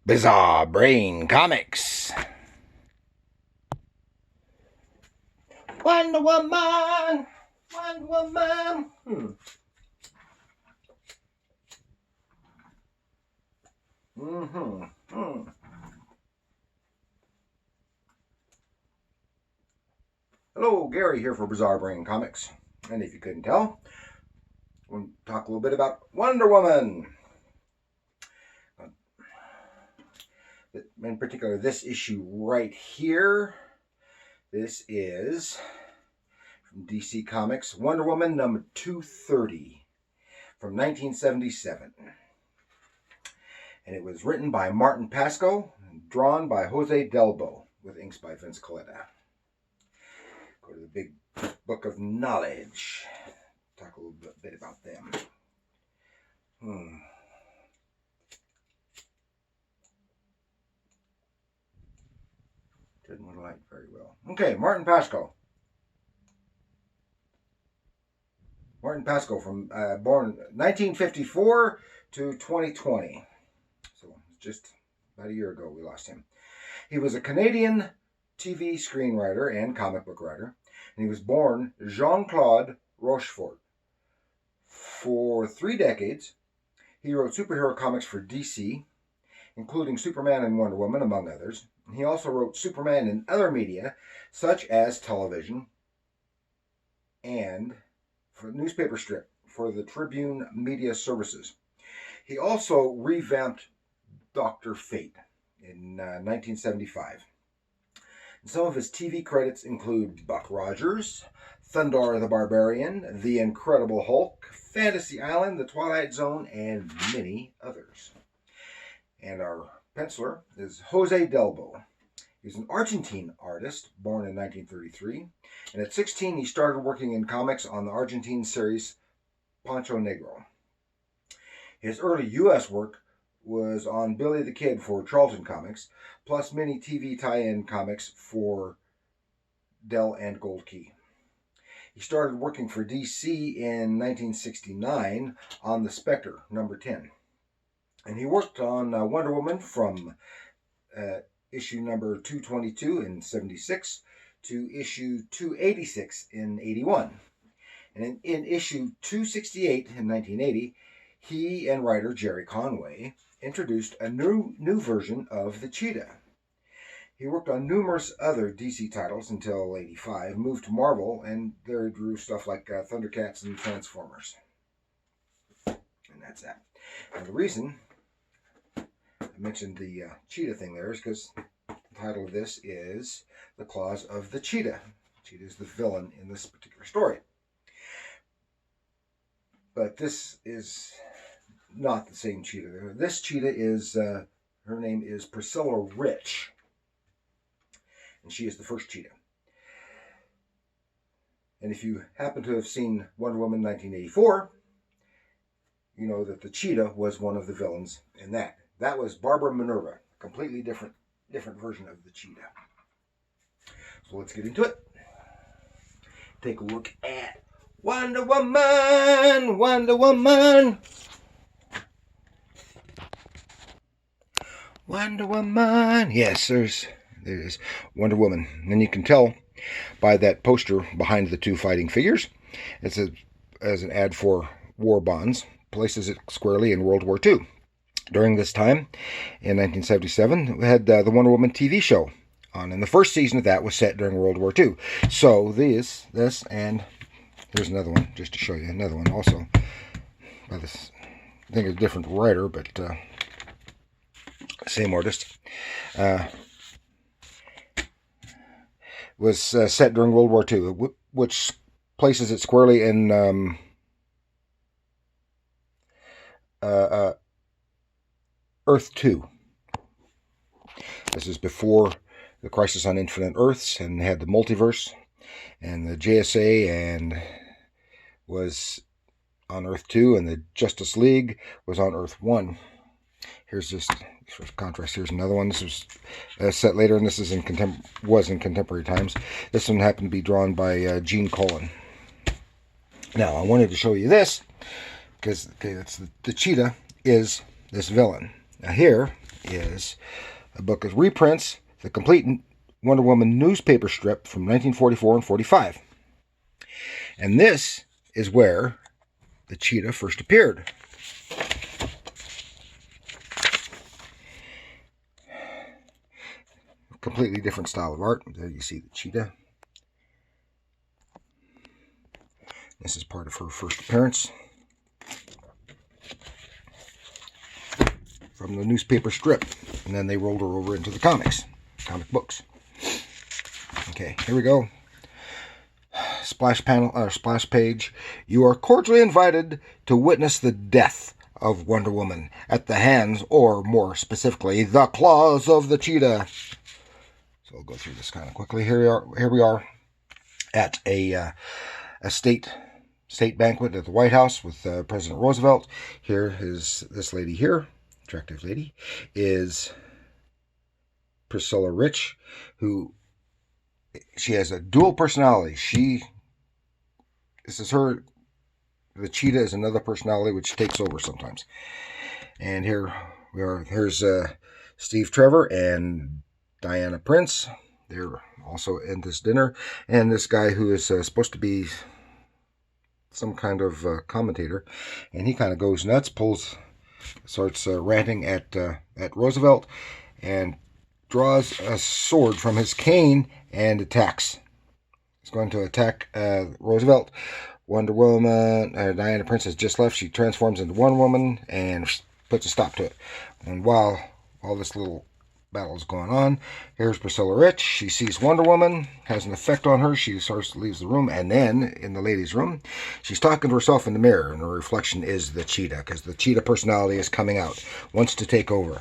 Bizarre Brain Comics. Wonder Woman! Wonder Woman! Hello, Gary here for Bizarre Brain Comics. And if you couldn't tell, we'll talk a little bit about Wonder Woman. In particular, this issue right here. This is from DC Comics, Wonder Woman number 230 from 1977. And it was written by Martin Pasko and drawn by Jose Delbo with inks by Vince Coletta. Go to the big book of knowledge. Talk a little bit about them. Didn't want to light very well. Okay, Martin Pasko. Martin Pasko from born 1954 to 2020. So just about a year ago we lost him. He was a Canadian TV screenwriter and comic book writer, and he was born Jean-Claude Rochefort. For 3 decades, he wrote superhero comics for DC, including Superman and Wonder Woman, among others. He also wrote Superman in other media, such as television and for newspaper strip for the Tribune Media Services. He also revamped Dr. Fate in 1975. And some of his TV credits include Buck Rogers, Thundarr the Barbarian, The Incredible Hulk, Fantasy Island, The Twilight Zone, and many others. And our penciler is Jose Delbo. He's an Argentine artist, born in 1933. And at 16, he started working in comics on the Argentine series Pancho Negro. His early U.S. work was on Billy the Kid for Charlton Comics, plus many TV tie-in comics for Dell and Gold Key. He started working for DC in 1969 on The Spectre, number 10. And he worked on Wonder Woman from issue number 222 in 76 to issue 286 in 81. And in issue 268 in 1980, he and writer Jerry Conway introduced a new version of the Cheetah. He worked on numerous other DC titles until 85, moved to Marvel, and there drew stuff like Thundercats and Transformers. And that's that. And the reason I mentioned the Cheetah thing there is because the title of this is The Claws of the Cheetah. Cheetah is the villain in this particular story. But this is not the same Cheetah. This Cheetah is, her name is Priscilla Rich. And she is the first Cheetah. And if you happen to have seen Wonder Woman 1984, you know that the Cheetah was one of the villains in that. That was Barbara Minerva, completely different version of the Cheetah. So let's get into it. Take a look at Wonder Woman, Wonder Woman. Wonder Woman. Yes, there is Wonder Woman. And you can tell by that poster behind the two fighting figures. It's as an ad for war bonds. Places it squarely in World War II. During this time, in 1977, we had the Wonder Woman TV show on, and the first season of that was set during World War II. So this, and here's another one, just to show you another one also. By this, I think it's a different writer, but same artist. Was set during World War II, which places it squarely in Earth 2. This is before the Crisis on Infinite Earths, and had the multiverse, and the JSA, and was on Earth 2, and the Justice League was on Earth 1. Here's just for contrast. Here's another one. This was set later, and this is in contemporary times. This one happened to be drawn by Gene Colan. Now, I wanted to show you this because the Cheetah is this villain. Now here is a book of reprints, the complete Wonder Woman newspaper strip from 1944 and 45. And this is where the Cheetah first appeared. Completely different style of art. There you see the Cheetah. This is part of her first appearance from the newspaper strip. And then they rolled her over into the comic books. Okay, here we go. Splash page. You are cordially invited to witness the death of Wonder Woman at the hands, or more specifically, the claws of the Cheetah. So I'll go through this kind of quickly. Here we are at a state banquet at the White House with President Roosevelt. Here is this lady here, attractive lady, is Priscilla Rich, who she has a dual personality. This is her. The Cheetah is another personality which takes over sometimes. And here we are. Here's Steve Trevor and Diana Prince. They're also in this dinner. And this guy who is supposed to be some kind of commentator, and he kind of goes nuts, starts ranting at Roosevelt, and draws a sword from his cane and attacks. He's going to attack Roosevelt. Wonder Woman, Diana Prince has just left. She transforms into Wonder Woman and puts a stop to it. And while all this little battle is going on, here's Priscilla Rich. She sees Wonder Woman, has an effect on her. She starts to leave the room, and then in the ladies' room, she's talking to herself in the mirror, and her reflection is the Cheetah, because the Cheetah personality is coming out, wants to take over.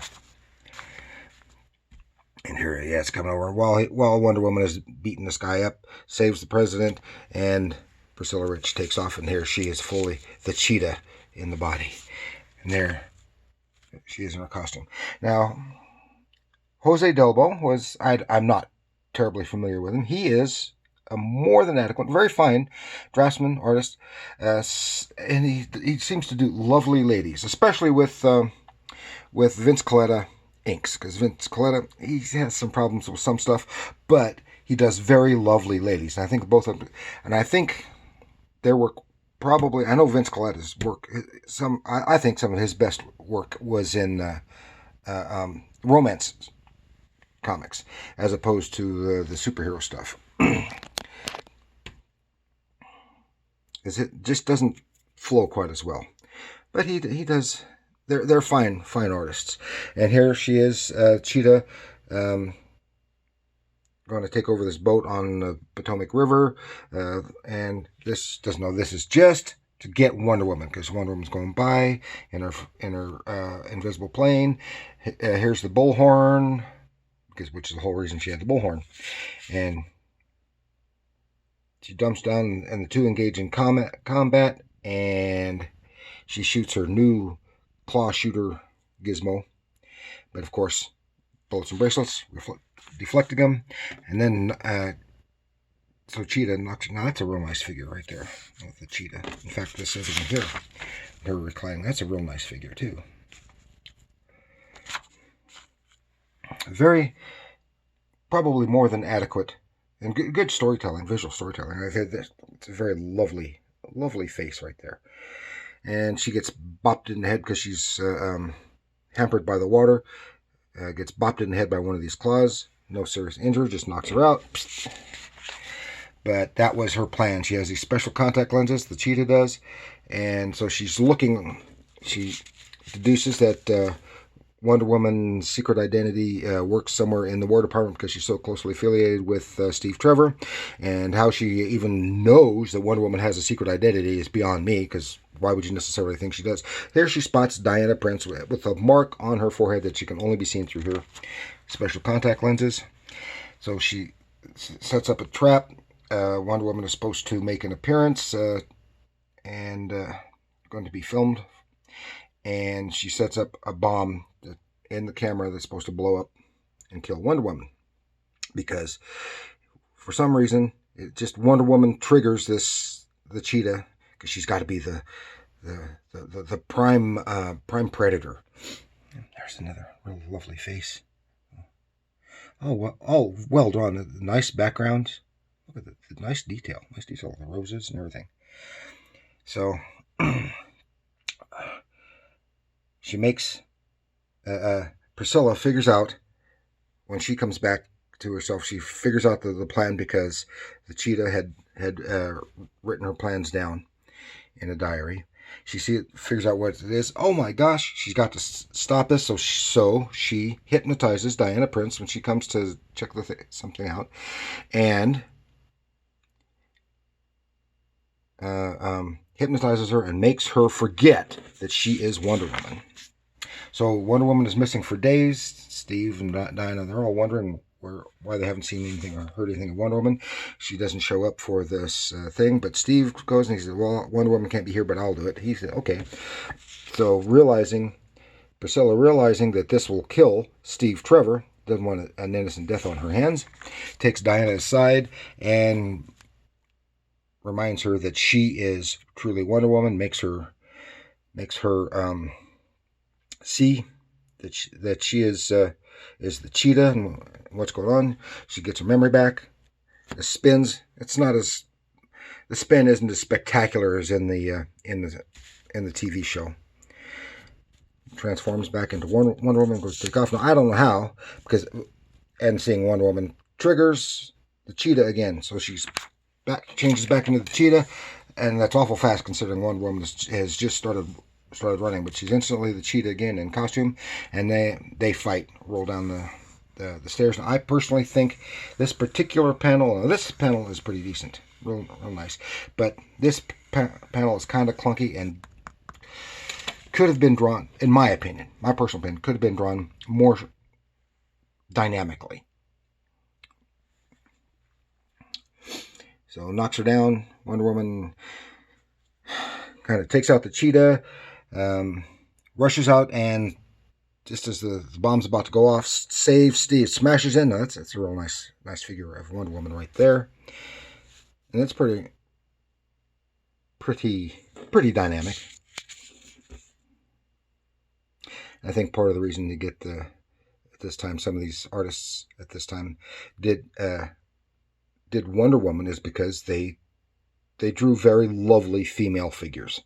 And here, yeah, it's coming over. While Wonder Woman is beating this guy up, saves the president, and Priscilla Rich takes off, and here she is fully the Cheetah in the body. And there she is in her costume. Now, Jose Delbo I'm not terribly familiar with him. He is a more than adequate, very fine draftsman, artist, and he seems to do lovely ladies, especially with Vince Colletta inks, because Vince Colletta, he has some problems with some stuff, but he does very lovely ladies. And I think both of them, and I think their work probably, I know Vince Colletta's work, I think some of his best work was in romance comics, as opposed to the superhero stuff. Because it just doesn't flow quite as well. But he does. They're fine artists. And here she is, Cheetah, going to take over this boat on the Potomac River, and this is just to get Wonder Woman, because Wonder Woman's going by in her invisible plane. Here's the bullhorn, which is the whole reason she had the bullhorn, and she dumps down, and the two engage in combat, and she shoots her new claw shooter gizmo, but of course bullets and bracelets deflecting them, and then so Cheetah knocks. Now that's a real nice figure right there with the Cheetah. In fact, this is here, her reclining. That's a real nice figure too. Very, probably more than adequate, and good storytelling, visual storytelling. It's a very lovely face right there. And she gets bopped in the head because she's hampered by the water. Gets bopped in the head by one of these claws. No serious injury, just knocks her out. But that was her plan. She has these special contact lenses, the Cheetah does. And so she's looking, she deduces that Wonder Woman's secret identity works somewhere in the War Department because she's so closely affiliated with Steve Trevor. And how she even knows that Wonder Woman has a secret identity is beyond me, because why would you necessarily think she does? Here she spots Diana Prince with a mark on her forehead that she can only be seen through her special contact lenses. So she sets up a trap. Wonder Woman is supposed to make an appearance and going to be filmed. And she sets up a bomb in the camera that's supposed to blow up and kill Wonder Woman. Because for some reason, Wonder Woman triggers the Cheetah, because she's got to be the prime predator. There's another real lovely face. Oh, well drawn. Nice backgrounds. Look at the nice detail. Nice detail of the roses and everything. So she makes Priscilla figures out when she comes back to herself. She figures out the plan because the cheetah had written her plans down in a diary. She figures out what it is. Oh my gosh, she's got to stop this. So she hypnotizes Diana Prince when she comes to check something out, and hypnotizes her and makes her forget that she is Wonder Woman. So Wonder Woman is missing for days. Steve and Diana, they're all wondering why they haven't seen anything or heard anything of Wonder Woman. She doesn't show up for this thing, but Steve goes and he says, well, Wonder Woman can't be here, but I'll do it. He said, okay. So Priscilla realizing that this will kill Steve Trevor, doesn't want an innocent death on her hands, takes Diana aside and reminds her that she is truly Wonder Woman, makes her see that she is the cheetah and what's going on. She gets her memory back. The spin isn't as spectacular as in the TV show. Transforms back into Wonder Woman, goes to take off. Now I don't know how, and seeing Wonder Woman triggers the cheetah again. So she's changes back into the cheetah, and that's awful fast considering Wonder Woman has just started running. But she's instantly the cheetah again in costume, and they fight, roll down the stairs. Now, I personally think this particular panel, this panel is pretty decent, real nice, but this panel is kind of clunky and could have been drawn, in my opinion, my personal opinion, could have been drawn more dynamically. So knocks her down. Wonder Woman kind of takes out the cheetah, rushes out, and just as the bomb's about to go off, saves Steve, smashes in. Now, that's a real nice figure of Wonder Woman right there, and it's pretty dynamic. I think part of the reason to get at this time, some of these artists at this time did Wonder Woman is because they drew very lovely female figures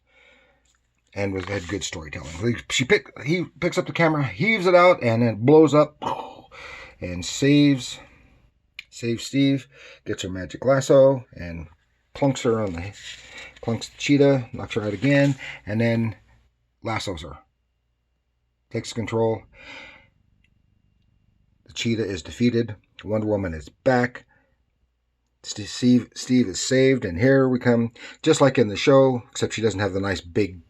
and had good storytelling. He picks up the camera, heaves it out, and then blows up and saves Steve, gets her magic lasso and plunks the cheetah, knocks her out again, and then lassos her. Takes control. The cheetah is defeated. Wonder Woman is back. Steve is saved, and here we come, just like in the show, except she doesn't have the nice big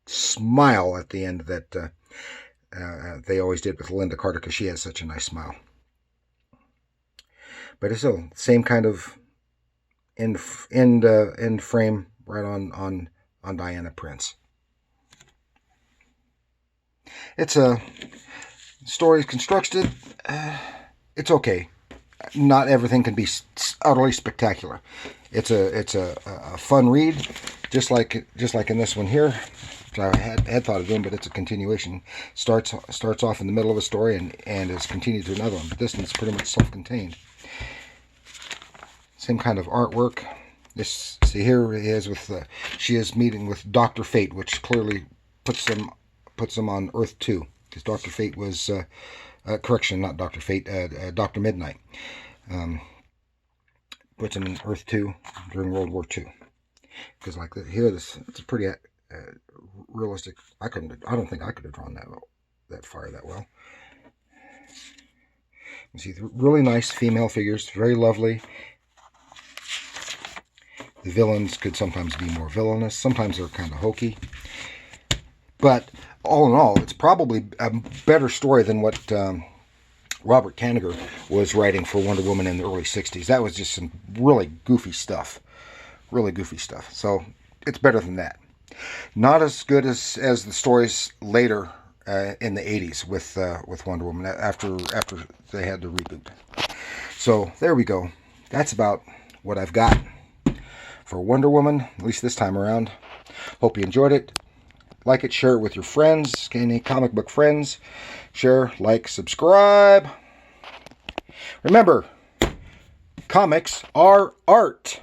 smile at the end that they always did with Linda Carter, because she has such a nice smile. But it's still the same kind of end frame right on Diana Prince. It's a story constructed. It's okay. Not everything can be utterly spectacular. It's a fun read, just like in this one here, which I had thought of doing, but it's a continuation. Starts off in the middle of a story and is continued to another one. But this one's pretty much self-contained. Same kind of artwork. Here it is she is meeting with Dr. Fate, which clearly puts them on Earth 2, because Dr. Fate was correction, not Dr. Fate, Dr. Midnight. Puts him in Earth 2 during World War II. Because like here, it's a pretty realistic. I don't think I could have drawn that fire that well. You see, really nice female figures, very lovely. The villains could sometimes be more villainous. Sometimes they're kind of hokey. But all in all, it's probably a better story than what Robert Kanigher was writing for Wonder Woman in the early 60s. That was just some really goofy stuff. So it's better than that. Not as good as the stories later in the 80s with Wonder Woman after they had the reboot. So there we go. That's about what I've got for Wonder Woman, at least this time around. Hope you enjoyed it. like it, share it with your friends, any comic book friends. Share, like, subscribe. Remember, comics are art.